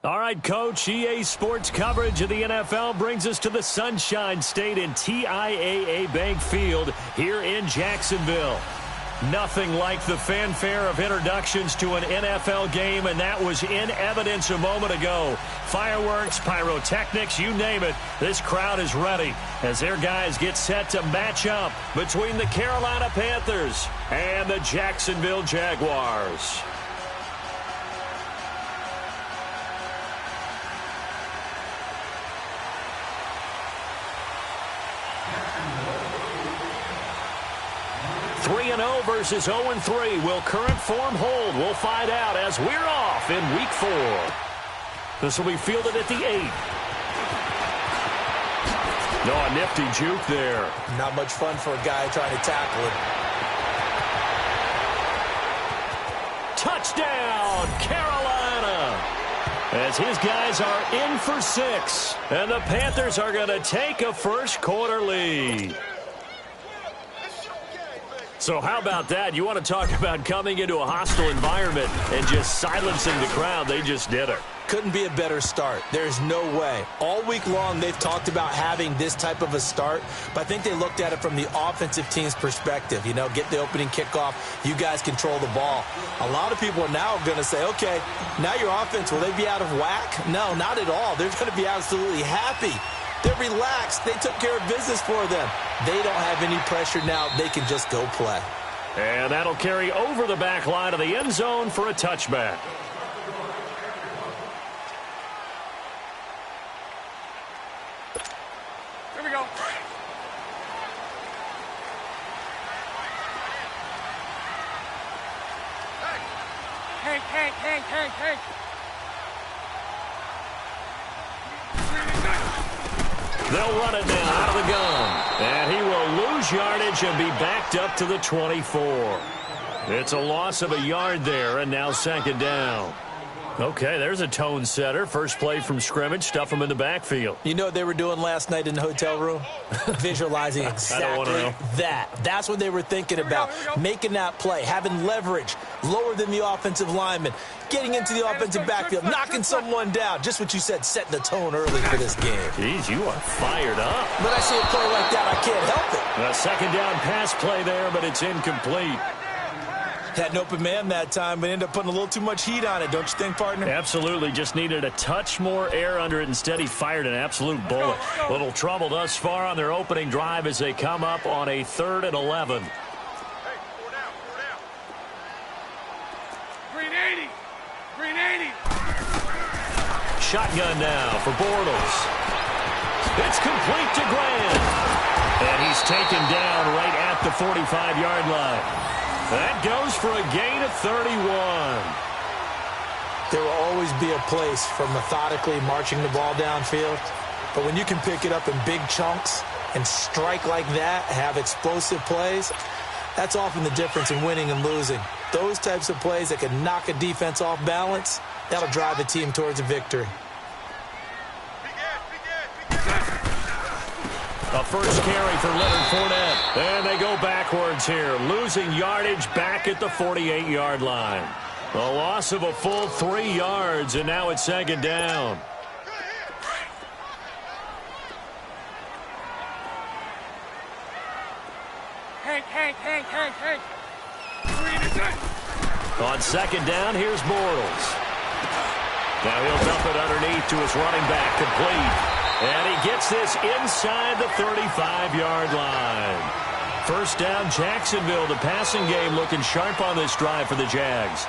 All right, Coach, EA Sports coverage of the NFL brings us to the Sunshine State in TIAA Bank Field here in Jacksonville. Nothing like the fanfare of introductions to an NFL game, and that was in evidence a moment ago. Fireworks, pyrotechnics, you name it, this crowd is ready as their guys get set to match up between the Carolina Panthers and the Jacksonville Jaguars. Three 3-0 versus 0-3. Will current form hold? We'll find out as we're off in Week 4. This will be fielded at the 8. No, a nifty juke there. Not much fun for a guy trying to tackle it. Touchdown, Carolina! As his guys are in for 6. And the Panthers are going to take a first quarter lead. So how about that? You want to talk about coming into a hostile environment and just silencing the crowd. They just did it. Couldn't be a better start. There's no way. All week long, they've talked about having this type of a start, but I think they looked at it from the offensive team's perspective. You know, get the opening kickoff. You guys control the ball. A lot of people are now going to say, okay, now your offense, will they be out of whack? No, not at all. They're going to be absolutely happy. They're relaxed. They took care of business for them. They don't have any pressure now. They can just go play. And that'll carry over the back line of the end zone for a touchback. Here we go. Hey. They'll run it now out of the gun. And he will lose yardage and be backed up to the 24. It's a loss of a yard there, and now second down. Okay, there's a tone setter. First play from scrimmage, stuff him in the backfield. You know what they were doing last night in the hotel room? Visualizing exactly that. That's what they were thinking about. Making that play, having leverage, lower than the offensive lineman, getting into the offensive backfield, knocking someone down. Just what you said, setting the tone early for this game. Jeez, you are fired up. When I see a play like that, I can't help it. A second down pass play there, but it's incomplete. Had an open man that time, but ended up putting a little too much heat on it, don't you think, partner? Absolutely. Just needed a touch more air under it. Instead, he fired an absolute bullet. Little trouble thus far on their opening drive as they come up on a 3rd and 11. Hey, 4 down. Green 80. Shotgun now for Bortles. It's complete to Grant. And he's taken down right at the 45-yard line. That goes for a gain of 31. There will always be a place for methodically marching the ball downfield. But when you can pick it up in big chunks and strike like that, have explosive plays, that's often the difference in winning and losing. Those types of plays that can knock a defense off balance, that'll drive a team towards a victory. A first carry for Leonard Fournette. And they go backwards here, losing yardage back at the 48-yard line. A loss of a full 3 yards, and now it's second down. Hey. On second down, here's Bortles. Now he'll dump it underneath to his running back, complete. And he gets this inside the 35-yard line. First down, Jacksonville. The passing game looking sharp on this drive for the Jags.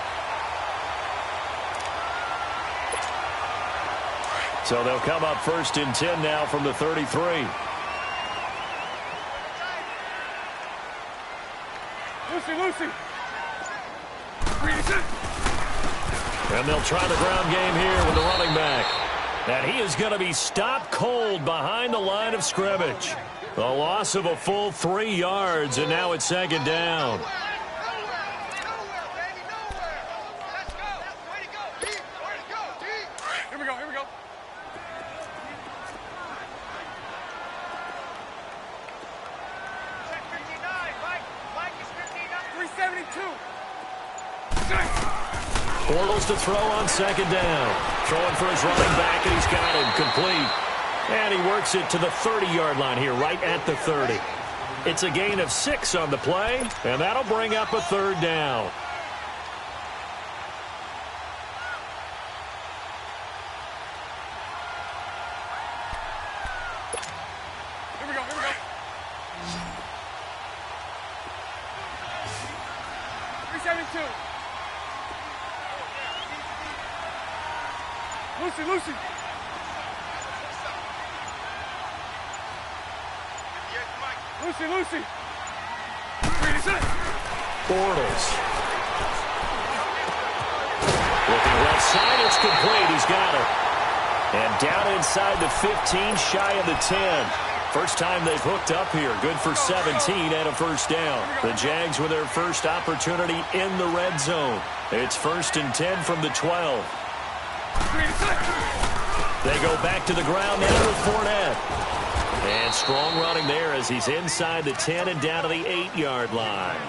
So they'll come up 1st and 10 now from the 33. Lucy. And they'll try the ground game here with the running back. And he is going to be stopped cold behind the line of scrimmage. A loss of a full 3 yards, and now it's second down. Here we go. 372. Bortles to throw on second down. Throwing for his running back, and he's got him complete. And he works it to the 30-yard line here, right at the 30. It's a gain of 6 on the play, and that'll bring up a third down. Here we go, here we go. Lucy, Lucy. Lucy, Lucy. Bortles. Looking left side, it's complete. He's got it. And down inside the 15, shy of the 10. First time they've hooked up here. Good for 17 and a first down. The Jags with their first opportunity in the red zone. It's 1st and 10 from the 12. They go back to the ground now with Fournette. And strong running there as he's inside the 10 and down to the 8-yard line.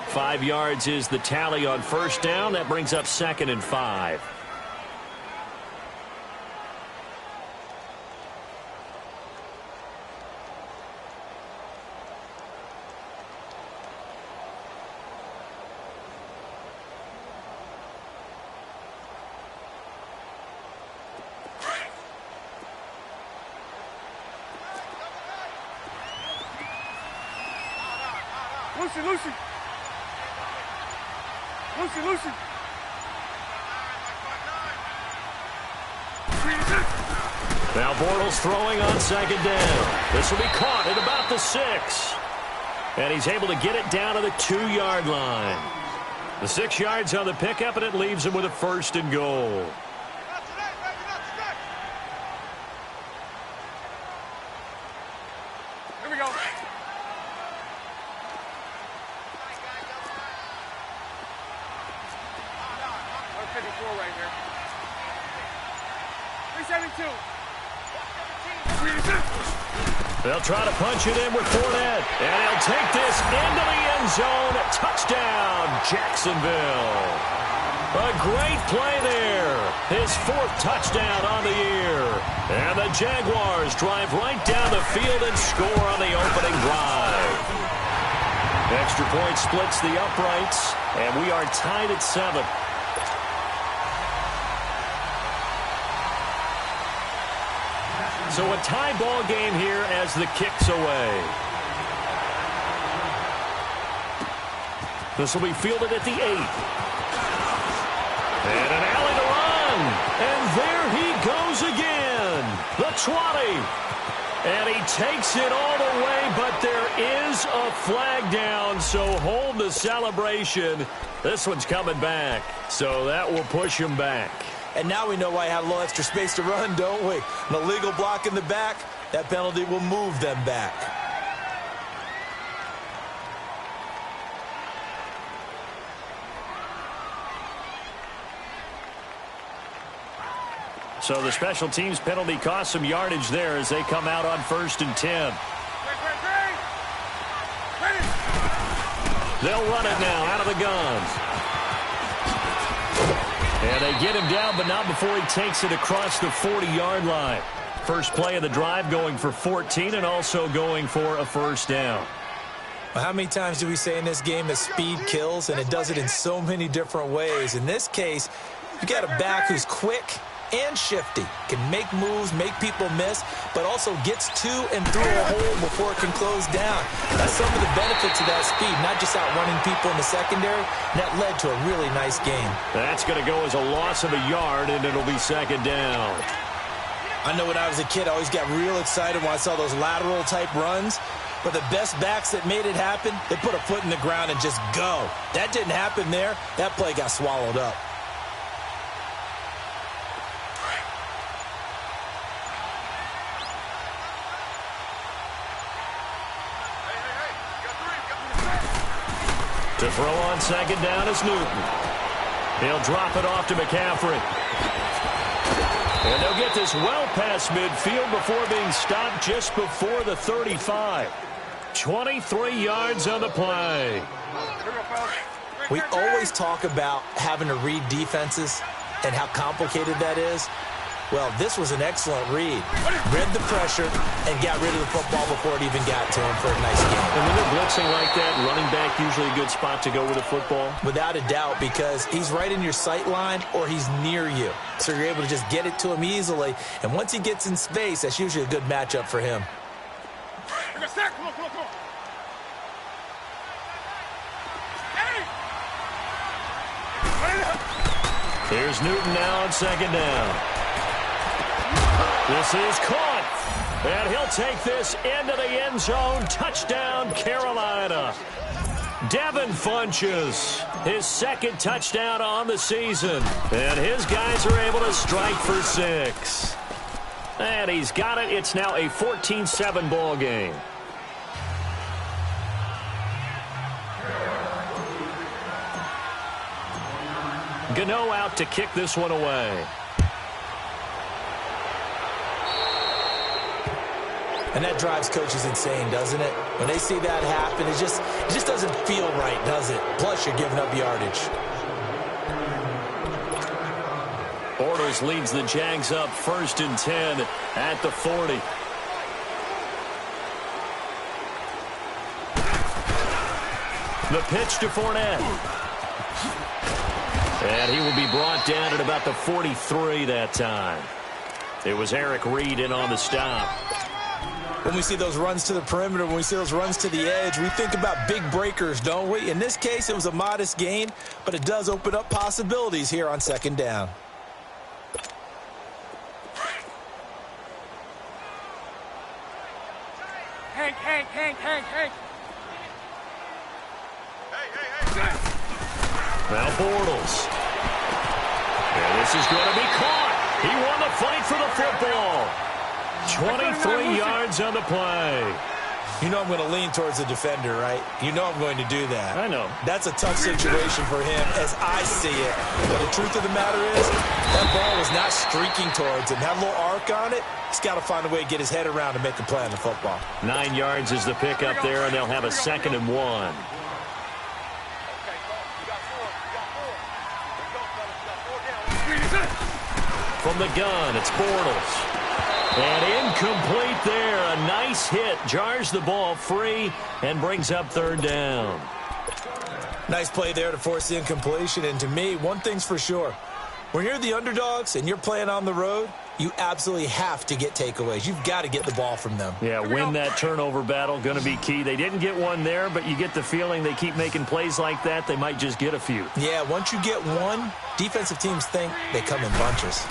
5 yards is the tally on first down. That brings up 2nd and 5. Lucy, Lucy. Lucy, Lucy. Now Bortles throwing on second down. This will be caught at about the 6. And he's able to get it down to the 2-yard line. The 6 yards on the pickup, and it leaves him with a 1st and goal. Here we go. 54 right here. 372. They'll try to punch it in with Fournette. And he'll take this into the end zone. Touchdown, Jacksonville. A great play there. His 4th touchdown on the year. And the Jaguars drive right down the field and score on the opening drive. Extra point splits the uprights. And we are tied at 7. So a tie ball game here as the kick's away. This will be fielded at the 8. And an alley to run. And there he goes again. The 20. And he takes it all the way, but there is a flag down, so hold the celebration. This one's coming back, so that will push him back. And now we know why I had a little extra space to run, don't we? An illegal block in the back, that penalty will move them back. So the special teams penalty cost some yardage there as they come out on 1st and 10. They'll run it now out of the gun. And they get him down, but not before he takes it across the 40-yard line. First play of the drive going for 14 and also going for a first down. Well, how many times do we say in this game that speed kills, and it does it in so many different ways? In this case, you got a back who's quick and shifty, can make moves, make people miss, but also gets to and through a hole before it can close down. That's some of the benefits of that speed, not just outrunning people in the secondary. That led to a really nice game. That's going to go as a loss of a yard, and it'll be 2nd down. I know when I was a kid, I always got real excited when I saw those lateral-type runs. But the best backs that made it happen, they put a foot in the ground and just go. That didn't happen there. That play got swallowed up. To throw on 2nd down is Newton. He'll drop it off to McCaffrey. And they'll get this well past midfield before being stopped just before the 35. 23 yards on the play. We always talk about having to read defenses and how complicated that is. Well, this was an excellent read. Read the pressure and got rid of the football before it even got to him for a nice game. And when they're blitzing like that, running back usually a good spot to go with the football? Without a doubt, because he's right in your sight line or he's near you. So you're able to just get it to him easily. And once he gets in space, that's usually a good matchup for him. Come on, come on, come on. Here's Newton now on second down. This is caught. And he'll take this into the end zone. Touchdown, Carolina. Devin Funchess, his second touchdown on the season. And his guys are able to strike for 6. And he's got it. It's now a 14-7 ball game. Gano out to kick this one away. And that drives coaches insane, doesn't it? When they see that happen, it just doesn't feel right, does it? Plus, you're giving up yardage. Bortles leads the Jags up 1st and 10 at the 40. The pitch to Fournette. And he will be brought down at about the 43 that time. It was Eric Reed in on the stop. When we see those runs to the perimeter, when we see those runs to the edge, we think about big breakers, don't we? In this case, it was a modest gain, but it does open up possibilities here on second down. Hank. Now Bortles. And this is going to be caught. He won the fight for the football. 23 yards on the play. You know I'm going to lean towards the defender, right? You know I'm going to do that. I know. That's a tough situation for him as I see it. But the truth of the matter is, that ball was not streaking towards him. Had a little arc on it. He's got to find a way to get his head around and make a play on the football. 9 yards is the pickup there, and they'll have a 2nd and 1. From the gun, it's Bortles. And incomplete there. A nice hit. Jars the ball free and brings up 3rd down. Nice play there to force the incompletion. And to me, one thing's for sure. When you're the underdogs and you're playing on the road, you absolutely have to get takeaways. You've got to get the ball from them. Yeah, win that turnover battle, going to be key. They didn't get one there, but you get the feeling they keep making plays like that, they might just get a few. Yeah, once you get one, defensive teams think they come in bunches.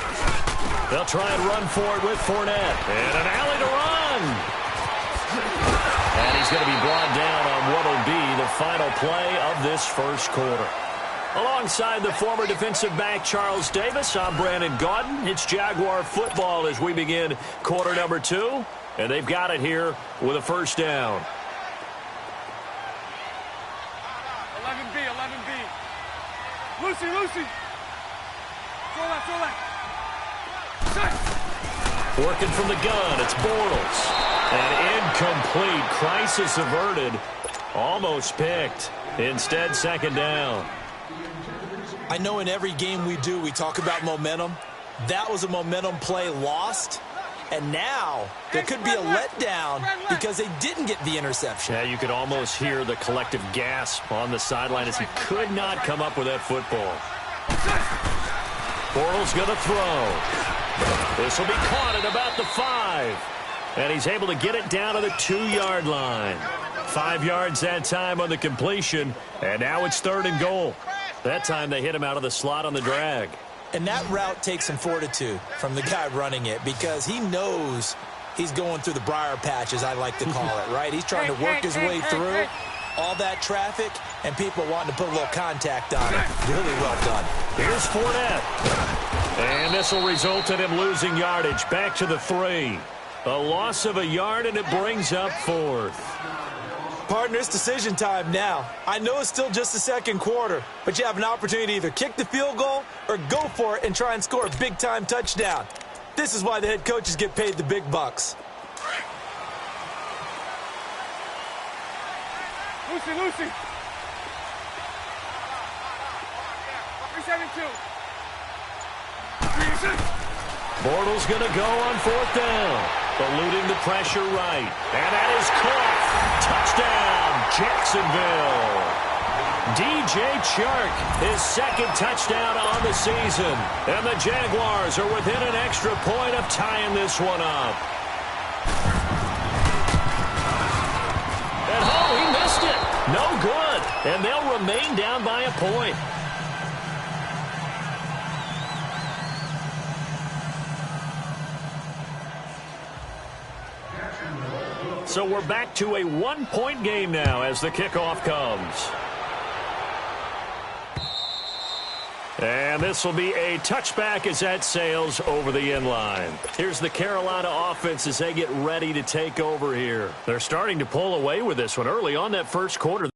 They'll try and run for it with Fournette. And an alley to run. And he's going to be brought down on what will be the final play of this first quarter. Alongside the former defensive back Charles Davis, I'm Brandon Gaudin. It's Jaguar football as we begin quarter number 2. And they've got it here with a 1st down. 11B. Lucy. Throw that. Working from the gun, it's Bortles. And incomplete. Crisis averted. Almost picked. Instead, 2nd down. I know in every game we do, we talk about momentum. That was a momentum play lost. And now there could be a letdown because they didn't get the interception. Yeah, you could almost hear the collective gasp on the sideline as he could not come up with that football. Bortles going to throw. This will be caught at about the 5. And he's able to get it down to the 2-yard line. 5 yards that time on the completion. And now it's 3rd and goal. That time they hit him out of the slot on the drag. And that route takes some fortitude from the guy running it because he knows he's going through the briar patch, as I like to call it, right? He's trying to work his way through all that traffic and people wanting to put a little contact on it. Really well done. Here's Fournette. And this will result in him losing yardage. Back to the 3. A loss of a yard, and it brings up 4th. Partner, it's decision time now. I know it's still just the 2nd quarter, but you have an opportunity to either kick the field goal or go for it and try and score a big-time touchdown. This is why the head coaches get paid the big bucks. Lucy. 2. 3 and 6. Bortles going to go on 4th down. Eluding the pressure right. And that is caught. Touchdown, Jacksonville. DJ Chark, his 2nd touchdown on the season. And the Jaguars are within an extra point of tying this one up. And oh, he missed it. No good. And they'll remain down by a point. So we're back to a 1-point game now as the kickoff comes. And this will be a touchback as that sails over the end line. Here's the Carolina offense as they get ready to take over here. They're starting to pull away with this one early on that first quarter.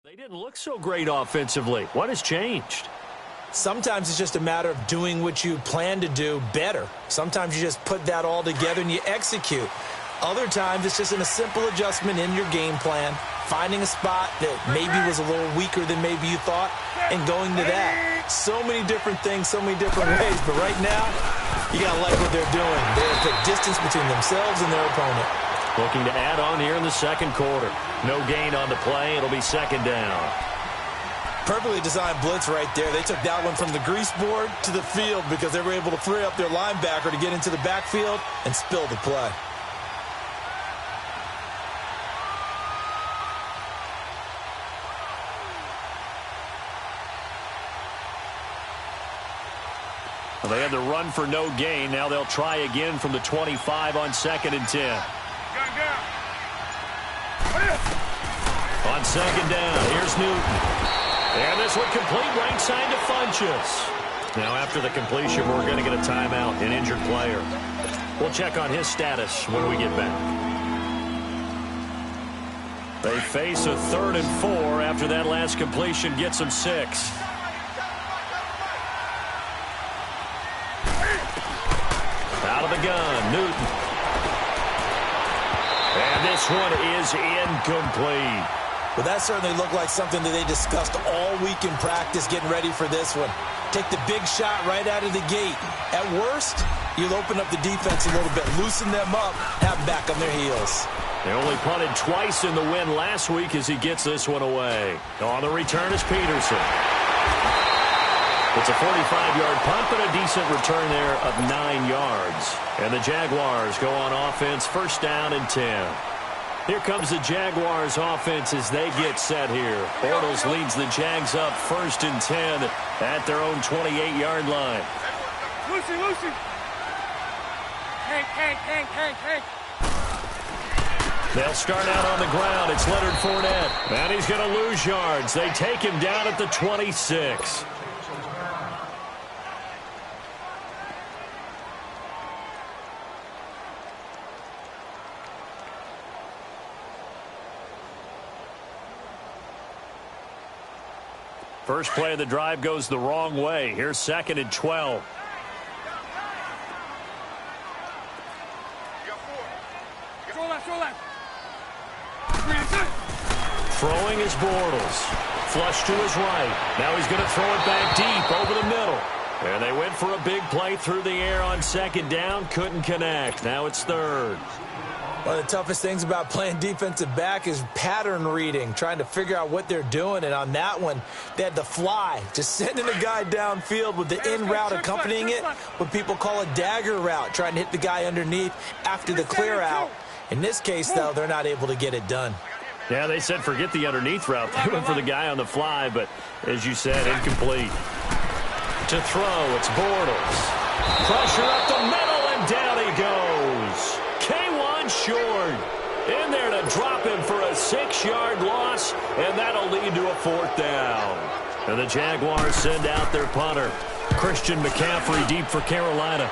They didn't look so great offensively. What has changed? Sometimes it's just a matter of doing what you plan to do better. Sometimes you just put that all together and you execute. Other times it's just a simple adjustment in your game plan, finding a spot that maybe was a little weaker than maybe you thought, and going to that. So many different things, so many different ways. But right now, you got to like what they're doing. They've put distance between themselves and their opponent. Looking to add on here in the second quarter. No gain on the play. It'll be 2nd down. Perfectly designed blitz right there. They took that one from the grease board to the field because they were able to free up their linebacker to get into the backfield and spill the play. Well, they had the run for no gain. Now they'll try again from the 25 on 2nd and 10. On 2nd down, here's Newton. And this one complete right side to Funchess. Now after the completion, we're going to get a timeout, an injured player. We'll check on his status when we get back. They face a 3rd and 4 after that last completion gets them 6. Out of the gun, Newton. And this one is incomplete. Well, that certainly looked like something that they discussed all week in practice getting ready for this one. Take the big shot right out of the gate. At worst, you'll open up the defense a little bit, loosen them up, have them back on their heels. They only punted twice in the win last week as he gets this one away. On the return is Peterson. It's a 45-yard punt, but a decent return there of 9 yards. And the Jaguars go on offense, 1st down and 10. Here comes the Jaguars offense as they get set here. Bortles leads the Jags up 1st and 10 at their own 28-yard line. Lucy. Hank. They'll start out on the ground. It's Leonard Fournette. And he's going to lose yards. They take him down at the 26. First play of the drive goes the wrong way. Here's 2nd and 12. Throwing is Bortles. Flush to his right. Now he's going to throw it back deep over the middle. And they went for a big play through the air on 2nd down. Couldn't connect. Now it's 3rd. One of the toughest things about playing defensive back is pattern reading, trying to figure out what they're doing. And on that one, they had the fly, just sending a guy downfield with the in route accompanying it, what people call a dagger route, trying to hit the guy underneath after the clear out. In this case, though, they're not able to get it done. Yeah, they said forget the underneath route. They went for the guy on the fly, but as you said, incomplete. To throw, it's Bortles. Pressure up the middle, and down he goes. K1 short. In there to drop him for a 6-yard loss, and that'll lead to a 4th down. And the Jaguars send out their punter. Christian McCaffrey deep for Carolina.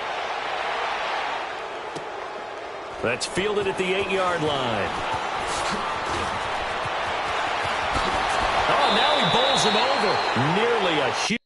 That's fielded at the 8-yard line. Oh, now he bowls him over. Nearly a huge.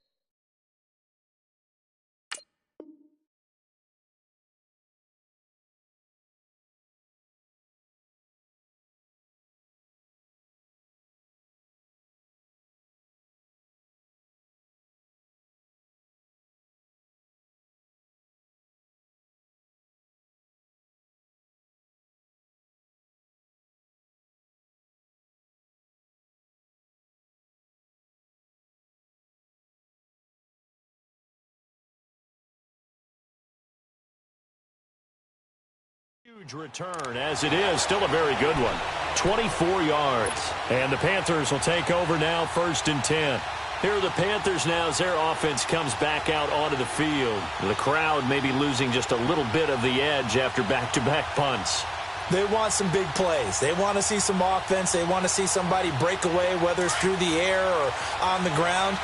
Huge return, as it is. Still a very good one. 24 yards. And the Panthers will take over now, 1st and 10. Here are the Panthers now as their offense comes back out onto the field. The crowd may be losing just a little bit of the edge after back-to-back punts. They want some big plays. They want to see some offense. They want to see somebody break away, whether it's through the air or on the ground.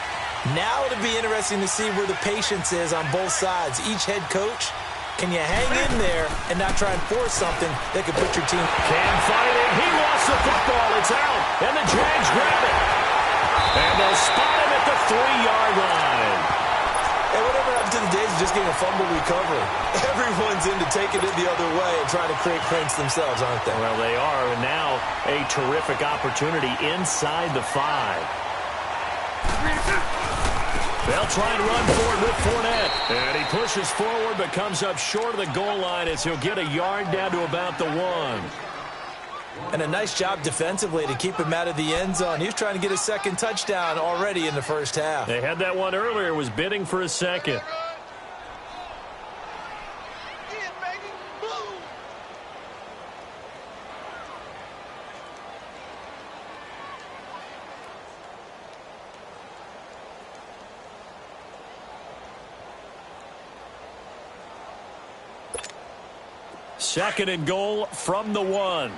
Now it'll be interesting to see where the patience is on both sides. Each head coach, can you hang in there and not try and force something that could put your team? Can fight it. He lost the football. It's out. And the Jags grab it. And they'll spot him at the 3-yard line. And whatever happened to the days of just getting a fumble recovery? Everyone's into taking it the other way and trying to create pranks themselves, aren't they? Well, they are. And now a terrific opportunity inside the 5. They'll try and run forward with Fournette. And he pushes forward but comes up short of the goal line as he'll get a yard down to about the 1. And a nice job defensively to keep him out of the end zone. He was trying to get a 2nd touchdown already in the 1st half. They had that one earlier, was bidding for a 2nd. Second and goal from the 1.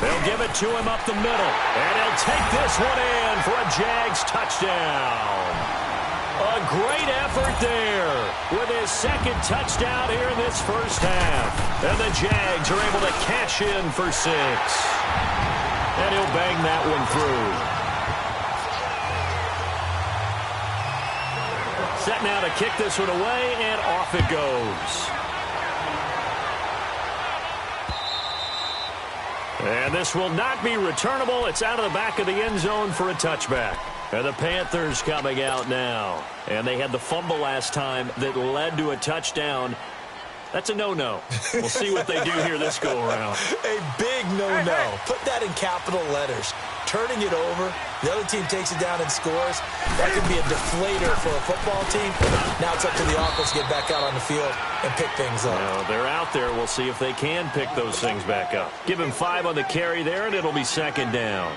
They'll give it to him up the middle. And he'll take this one in for a Jags touchdown. A great effort there with his 2nd touchdown here in this 1st half. And the Jags are able to cash in for 6. And he'll bang that one through. Set now to kick this one away, and off it goes. And this will not be returnable. It's out of the back of the end zone for a touchback. And the Panthers coming out now. And they had the fumble last time that led to a touchdown. That's a no-no. We'll see what they do here this go-around. A big no-no. Put that in capital letters. Turning it over, the other team takes it down and scores. That could be a deflator for a football team. Now it's up to the offense to get back out on the field and pick things up. Well, they're out there. We'll see if they can pick those things back up. Give him 5 on the carry there, and it'll be 2nd down.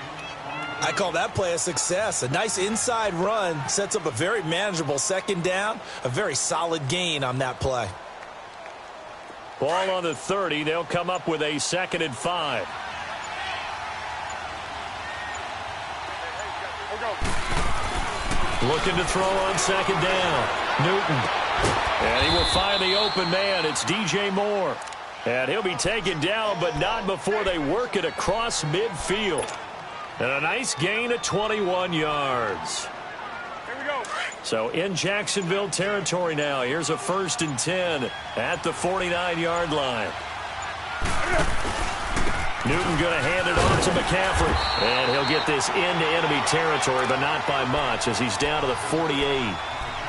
I call that play a success. A nice inside run sets up a very manageable 2nd down. A very solid gain on that play. Ball on the 30. They'll come up with a 2nd and 5. Looking to throw on 2nd down. Newton. And he will find the open man. It's DJ Moore. And he'll be taken down, but not before they work it across midfield. And a nice gain of 21 yards. Here we go. So in Jacksonville territory now. Here's a 1st and 10 at the 49-yard line. Newton going to hand it off to McCaffrey. And he'll get this into enemy territory, but not by much as he's down to the 48.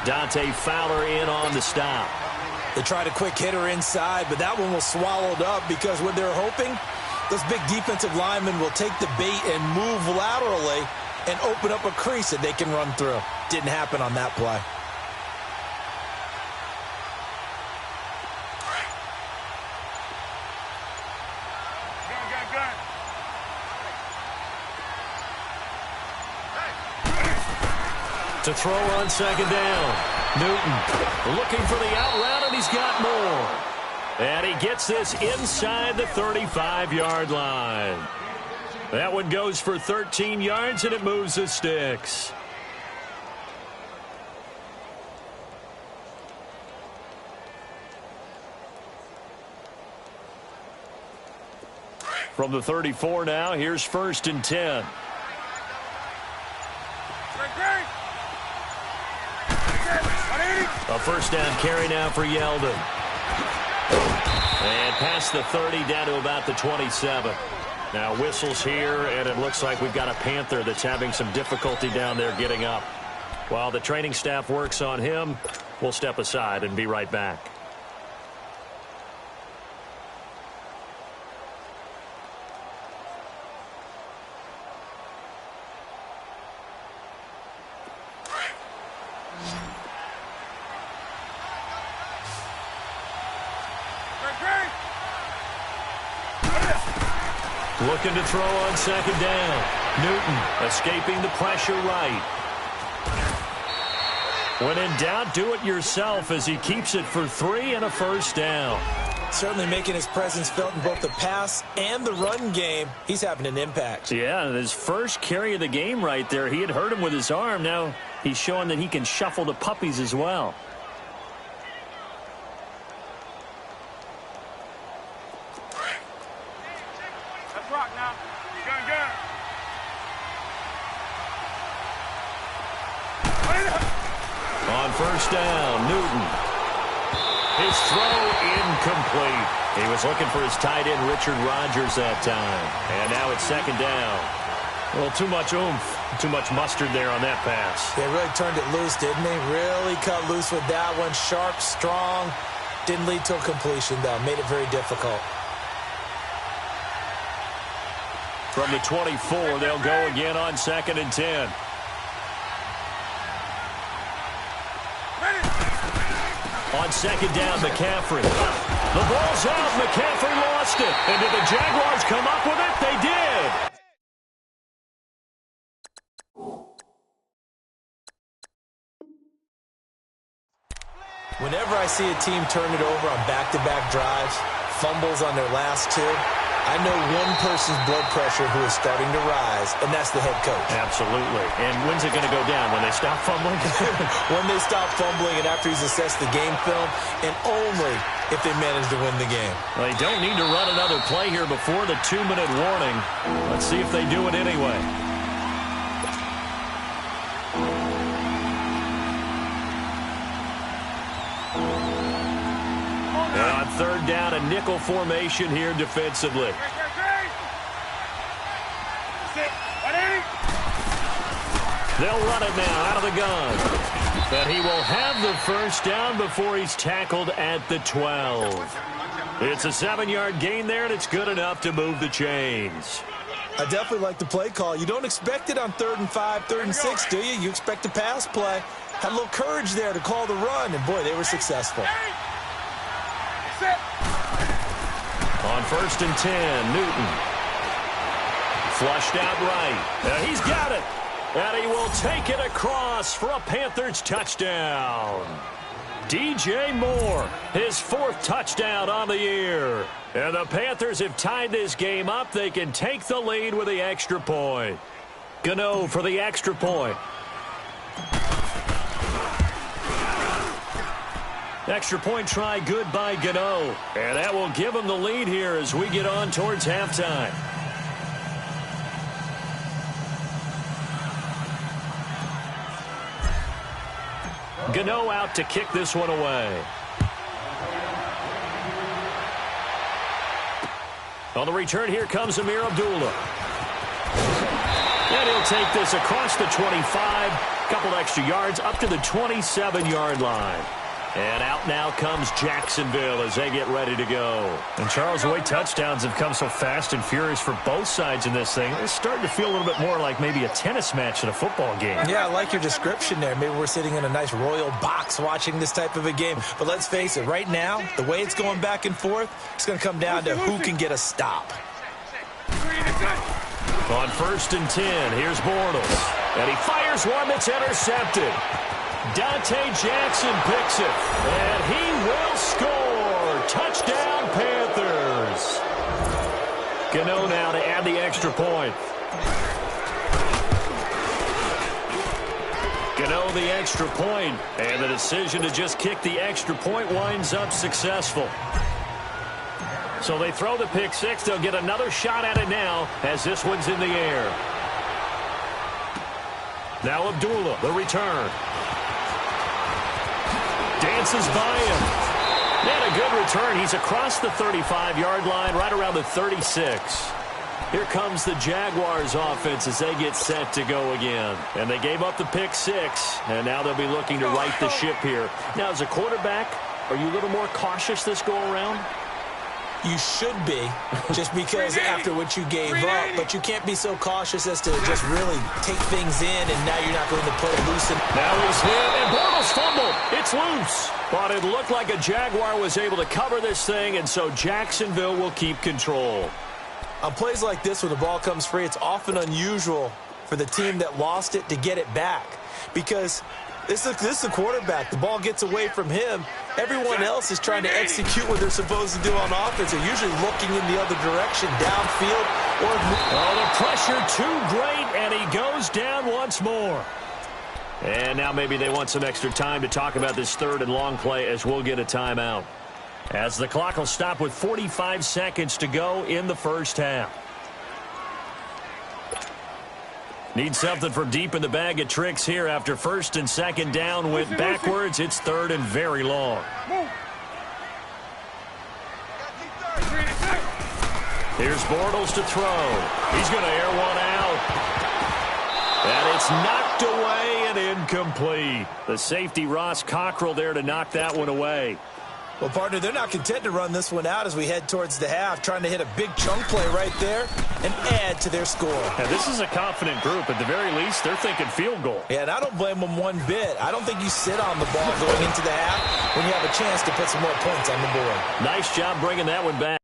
Dante Fowler in on the stop. They tried a quick hitter inside, but that one was swallowed up because what they're hoping, those big defensive linemen will take the bait and move laterally and open up a crease that they can run through. Didn't happen on that play. To throw on 2nd down. Newton looking for the out route, and he's got more. And he gets this inside the 35-yard line. That one goes for 13 yards, and it moves the sticks. From the 34 now, here's 1st and 10. A first down carry now for Yeldon. And past the 30 down to about the 27. Now whistles here, and it looks like we've got a Panther that's having some difficulty down there getting up. While the training staff works on him, we'll step aside and be right back. Looking to throw on 2nd down. Newton escaping the pressure right. When in doubt, do it yourself as he keeps it for 3 and a first down. Certainly making his presence felt in both the pass and the run game. He's having an impact. Yeah, his first carry of the game right there. He had hurt him with his arm. Now he's showing that he can shuffle the puppies as well. On 1st down, Newton. His throw incomplete. He was looking for his tight end, Richard Rodgers, that time. And now it's 2nd down. Well, too much oomph, too much mustard there on that pass. They really turned it loose, didn't they? Really cut loose with that one. Sharp, strong. Didn't lead to a completion, though. Made it very difficult. From the 24, they'll go again on 2nd and 10. On 2nd down, McCaffrey. The ball's out. McCaffrey lost it. And did the Jaguars come up with it? They did. Whenever I see a team turn it over on back-to-back drives, fumbles on their last 2, I know one person's blood pressure who is starting to rise, and that's the head coach. Absolutely. And when's it going to go down? When they stop fumbling? When they stop fumbling and after he's assessed the game film, and only if they manage to win the game. Well, they don't need to run another play here before the 2-minute warning. Let's see if they do it anyway. And on 3rd down, a nickel formation here defensively. They'll run it now out of the gun. But he will have the first down before he's tackled at the 12. It's a 7-yard gain there, and it's good enough to move the chains. I definitely like the play call. You don't expect it on 3rd and 5, 3rd and 6, do you? You expect a pass play. Had a little courage there to call the run, and boy, they were successful. On 1st and 10, Newton. Flushed out right. He's got it. And he will take it across for a Panthers touchdown. DJ Moore, his 4th touchdown on the year. And the Panthers have tied this game up. They can take the lead with the extra point. Gano for the extra point. Extra point try good by Gano. And that will give him the lead here as we get on towards halftime. Gano out to kick this one away. On the return, here comes Amir Abdullah. And he'll take this across the 25, couple extra yards, up to the 27-yard line. And out now comes Jacksonville as they get ready to go. And Charles, the way touchdowns have come so fast and furious for both sides in this thing, it's starting to feel a little bit more like maybe a tennis match in a football game. Yeah, I like your description there. Maybe we're sitting in a nice royal box watching this type of a game. But let's face it, right now, the way it's going back and forth, it's going to come down to who can get a stop. On 1st and 10, here's Bortles. And he fires one that's intercepted. Dante Jackson picks it, and he will score. Touchdown, Panthers. Gano now to add the extra point. Gano the extra point, and the decision to just kick the extra point winds up successful. So they throw the pick six. They'll get another shot at it now as this one's in the air. Now Abdullah, the return. Dances by him. And a good return. He's across the 35-yard line, right around the 36. Here comes the Jaguars offense as they get set to go again. And they gave up the pick six, and now they'll be looking to right the ship here. Now, as a quarterback, are you a little more cautious this go-around? You should be, just because after what you gave up, but you can't be so cautious as to just really take things in, and now you're not going to play loose. Now he's hit, and Bortles fumbled. It's loose. But it looked like a Jaguar was able to cover this thing, and so Jacksonville will keep control. On plays like this, when the ball comes free, it's often unusual for the team that lost it to get it back, because this is the quarterback. The ball gets away from him. Everyone else is trying to execute what they're supposed to do on offense. They're usually looking in the other direction, downfield. Oh, the pressure too great, and he goes down once more. And now maybe they want some extra time to talk about this third and long play as we'll get a timeout. As the clock will stop with 45 seconds to go in the first half. Need something from deep in the bag of tricks here after first and second down went backwards. It's third and very long. Here's Bortles to throw. He's going to air one out. And it's knocked away and incomplete. The safety, Ross Cockrell, there to knock that one away. Well, partner, they're not content to run this one out as we head towards the half, trying to hit a big chunk play right there and add to their score. Now, this is a confident group. At the very least, they're thinking field goal. Yeah, and I don't blame them one bit. I don't think you sit on the ball going into the half when you have a chance to put some more points on the board. Nice job bringing that one back.